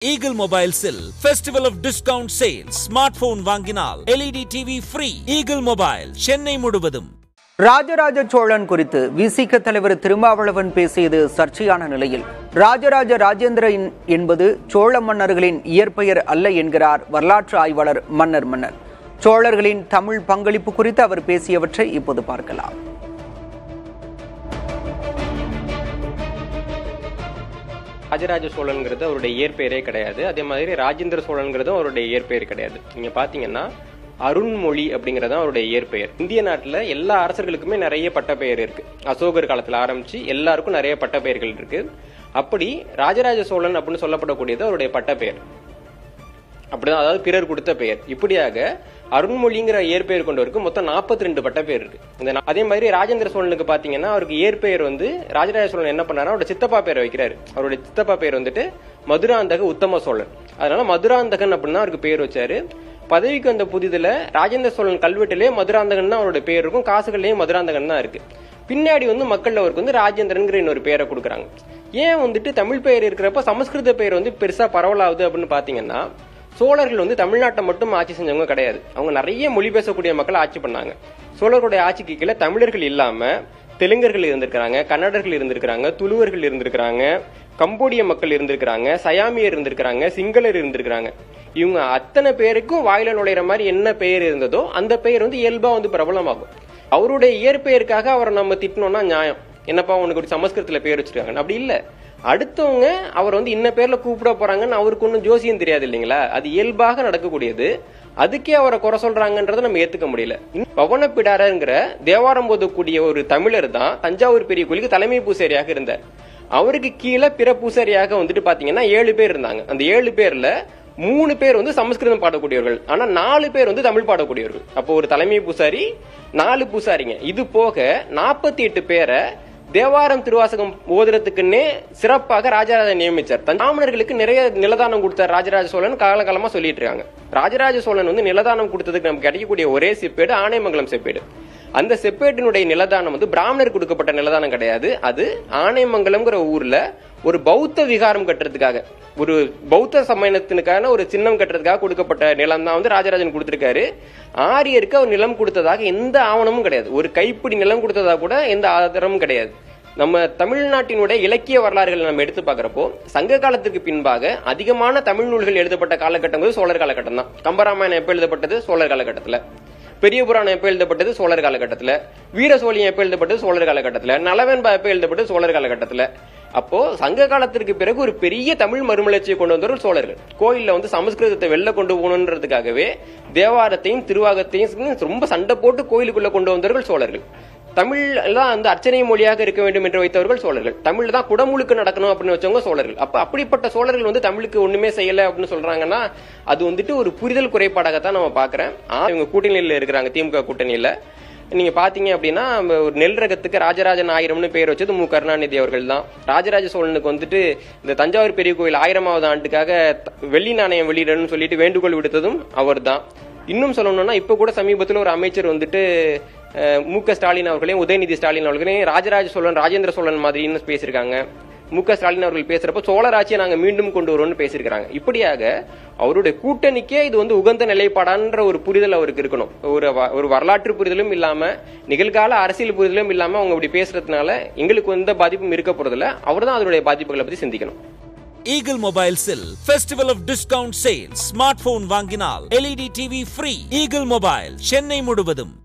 Eagle Mobiles-இல் Festival of Discount Sale. Smartphone வாங்கினால் LED TV free. Eagle Mobile, Chennai முழுவதும். ராஜராஜ சோழன் குறித்து விசிக தலைவர் திருமாவளவன் பேசியது சர்ச்சையான நிலையில் ராஜராஜ ராஜேந்திரன் என்பது சோழ மன்னர்களின் இயற்பெயர் அல்ல என்கிறார் வரலாற்று ஆய்வாளர் மன்னர். சோழர்களின் தமிழ் பங்களிப்பு குறித்து அவர் பேசியவற்றை இப்போது பார்க்கலாம். ராஜராஜ சோழன்கிறது அவருடைய இயற்பெயரே கிடையாது. அதே மாதிரி ராஜேந்திர சோழன்கிறதும் அவருடைய இயற்பெயர் கிடையாது. நீங்க பாத்தீங்கன்னா அருண்மொழி அப்படிங்கறது அவருடைய இயற்பெயர். இந்திய நாட்டுல எல்லா அரசர்களுக்குமே நிறைய பட்டப்பெயர் இருக்கு. அசோகர் காலத்துல ஆரம்பிச்சு எல்லாருக்கும் நிறைய பட்டப்பெயர்கள் இருக்கு. அப்படி ராஜராஜ சோழன் அப்படின்னு சொல்லப்படக்கூடியது அவருடைய பட்டப்பெயர். அப்படிதான், அதாவது பிறர் கொடுத்த பெயர். இப்படியாக அருண்மொழிங்கிற இயற்பெயர் கொண்டவருக்கு மொத்தம் 42 பட்டப்பெயர் இருக்கு. அதே மாதிரி ராஜேந்திர சோழனுக்கு பாத்தீங்கன்னா அவருக்கு இயற்பெயர் ராஜராஜ சோழன் என்ன பண்ணாரு, அவரோட சித்தப்பா பேரை வைக்கிறாரு. அவருடைய சித்தப்பா பேர் மதுராந்தக உத்தம சோழன். அதனால மதுராந்தகன் அப்படின்னு அவருக்கு பேர் வச்சாரு. பதவிக்கு வந்த புதிதுல ராஜேந்திர சோழன் கல்வெட்டிலே மதுராந்தகன் தான் அவரோட பேர் இருக்கும், காசுகள்லயும் மதுராந்தகன் தான் இருக்கு. பின்னாடி மக்கள் அவருக்கு ராஜேந்திரன்கிற இன்னொரு பேரை கொடுக்குறாங்க. ஏன் தமிழ் பெயர் இருக்கிறப்ப சமஸ்கிருத பெயர் பெருசா பரவலாகுது அப்படின்னு பாத்தீங்கன்னா, சோழர்கள் தமிழ்நாட்டை மட்டும் ஆட்சி செஞ்சவங்க கிடையாது. அவங்க நிறைய மொழி பேசக்கூடிய மக்கள் ஆட்சி பண்ணாங்க. சோழர்களுடைய ஆட்சிக்கு கீழே தமிழர்கள் இல்லாம தெலுங்கர்கள் இருந்திருக்கிறாங்க, கன்னடர்கள் இருந்திருக்கிறாங்க, துளுவர்கள் இருந்திருக்கிறாங்க, கம்போடிய மக்கள் இருந்திருக்கிறாங்க, சயாமியர் இருந்திருக்கிறாங்க, சிங்களர் இருந்திருக்கிறாங்க. இவங்க அத்தனை பேருக்கும் வாயில நுழையிற மாதிரி என்ன பெயர் இருந்ததோ அந்த பெயர் இயல்பா பிரபலமாகும். அவருடைய இயற்பெயருக்காக அவரை நம்ம திட்டணும்னா நியாயம். என்னப்பா உனக்கு ஒரு சமஸ்கிருதத்துல பேர் வச்சிருக்காங்க, அப்படி இல்ல. அடுத்தவங்க அவர் இன்ன பேர்ல கூப்பிட போறாங்கன்னு அவருக்கு ஒன்னும் ஜோசியம் தெரியாது இல்லைங்களா. அது இயல்பாக நடக்கக்கூடியது. அதுக்கே அவரை குறை சொல்றாங்கன்றதை நம்ம ஏத்துக்க முடியல. பவனப்பிடாரங்கிற தேவாரம் போதக்கூடிய ஒரு தமிழர் தான் தஞ்சாவூர் பெரிய கோயிலுக்கு தலைமை பூசாரியாக இருந்தார். அவருக்கு கீழே பிற பூசாரியாக பாத்தீங்கன்னா 7 பேர் இருந்தாங்க. அந்த 7 பேர்ல 3 பேர் சமஸ்கிருதம் பாடக்கூடியவர்கள், ஆனா 4 பேர் தமிழ் பாடக்கூடியவர்கள். அப்போ ஒரு தலைமை பூசாரி, 4 பூசாரிங்க. இது போக 48 பேரை தேவாரம் திருவாசகம் ஓதுறதுக்குன்னே சிறப்பாக ராஜராஜன் நியமிச்சார். பிராமணர்களுக்கு நிறைய நிலதானம் கொடுத்தார் ராஜராஜ சோழன் காலகாலமா சொல்லிட்டு இருக்காங்க. ராஜராஜ சோழன் நிலதானம் கொடுத்ததுக்கு நமக்கு கிடைக்கக்கூடிய ஒரே செப்பேடு ஆனைமங்கலம் செப்பேடு. அந்த செப்பேட்டினுடைய நிலதானம் பிராமணர் கொடுக்கப்பட்ட நிலதானம் கிடையாது. அது ஆனைமங்கலம்ங்கிற ஊர்ல ஒரு பௌத்த விகாரம் கட்டுறதுக்காக, ஒரு பௌத்த சமயத்தினுக்கான ஒரு சின்னம் கட்டுறதுக்காக கொடுக்கப்பட்ட நிலம் தான் ராஜராஜன் கொடுத்திருக்காரு. ஆரியருக்கு அவர் நிலம் கொடுத்ததாக எந்த ஆவணமும் கிடையாது. ஒரு கைப்பிடி நிலம் கொடுத்ததாக கூட எந்த ஆதாரமும் கிடையாது. நம்ம தமிழ்நாட்டினுடைய இலக்கிய வரலாறுகளை நம்ம எடுத்து பாக்குறப்போ சங்க காலத்துக்கு பின்பாக அதிகமான தமிழ் நூல்கள் எழுதப்பட்ட காலகட்டம் சோழர் காலகட்டம் தான். கம்பராமாயணம் எப்ப எழுதப்பட்டது? சோழர் காலகட்டத்துல. பெரிய புராணம் எப்ப எழுதப்பட்டது? சோழர் காலகட்டத்துல. வீர சோழியம் எப்ப எழுதப்பட்டது? சோழர் காலகட்டத்துல. நலவன்பா எப்ப எழுதப்பட்டது? சோழர் காலகட்டத்துல. அப்போ சங்க காலத்திற்கு பிறகு ஒரு பெரிய தமிழ் மறுமலர்ச்சியை கொண்டு வந்தவர்கள் சோழர்கள். கோயில்ல சமஸ்கிருதத்தை வெளில கொண்டு போகணுன்றதுக்காகவே தேவாரத்தையும் திருவாகத்தையும் ரொம்ப சண்டை போட்டு கோயிலுக்குள்ள கொண்டு வந்தவர்கள் சோழர்கள். தமிழ் எல்லாம் அர்ச்சனை மொழியாக இருக்க வேண்டும் என்று வைத்தவர்கள் சோழர்கள். தமிழ் தான் குடமுழுக்கு நடக்கணும் அப்படின்னு வச்சவங்க சோழர்கள். அப்ப அப்படிப்பட்ட சோழர்கள் தமிழுக்கு ஒண்ணுமே செய்யல அப்படின்னு சொல்றாங்கன்னா அது ஒரு புரிதல் குறைபாடாகத்தான் நம்ம பாக்குறேன். இவங்க கூட்டணியில இருக்கிறாங்க, திமுக கூட்டணியில. நீங்க பாத்தீங்க அப்படின்னா ஒரு நெல் ரகத்துக்கு ராஜராஜன் 1000ன்னு பேர் வச்சது மு. கருணாநிதி அவர்கள் தான். ராஜராஜ சோழனுக்கு இந்த தஞ்சாவூர் பெரிய கோயில் 1000வது ஆண்டுக்காக வெள்ளி நாணயம் வெளியிடணும்னு சொல்லிட்டு வேண்டுகோள் விடுத்ததும் அவர் தான். இன்னும் சொல்லணும்னா இப்ப கூட சமீபத்தில் ஒரு அமைச்சர் மு. க. ஸ்டாலின் அவர்களையும் உதயநிதி ஸ்டாலின் அவர்களையும் ராஜராஜ சோழன் ராஜேந்திர சோழன் மாதிரின்னு பேசியிருக்காங்க. மு. க. ஸ்டாலின் அவர்கள் பேசுறப்ப சோழராட்சியை நாங்க மீண்டும் கொண்டு வருவோம்னு பேசியிருக்காங்க. இப்படியாக அவருடைய கூட்டணிக்கே இது உகந்த நிலைப்பாடான்ற ஒரு புரிதல் அவருக்கு இருக்கணும். ஒரு வரலாற்று புரிதலும் இல்லாம நிகழ்கால அரசியல் புரிதலும் இல்லாம அவங்க இப்படி பேசுறதுனால எங்களுக்கு எந்த பாதிப்பும் இருக்க போறதில்ல. அவர் தான் அதனுடைய பாதிப்புகளை பத்தி சிந்திக்கணும். Eagle Mobiles-இல் Festival of Discount Sale. Smartphone வாங்கினால் LED TV free. Eagle Mobile, Chennai முழுவதும்.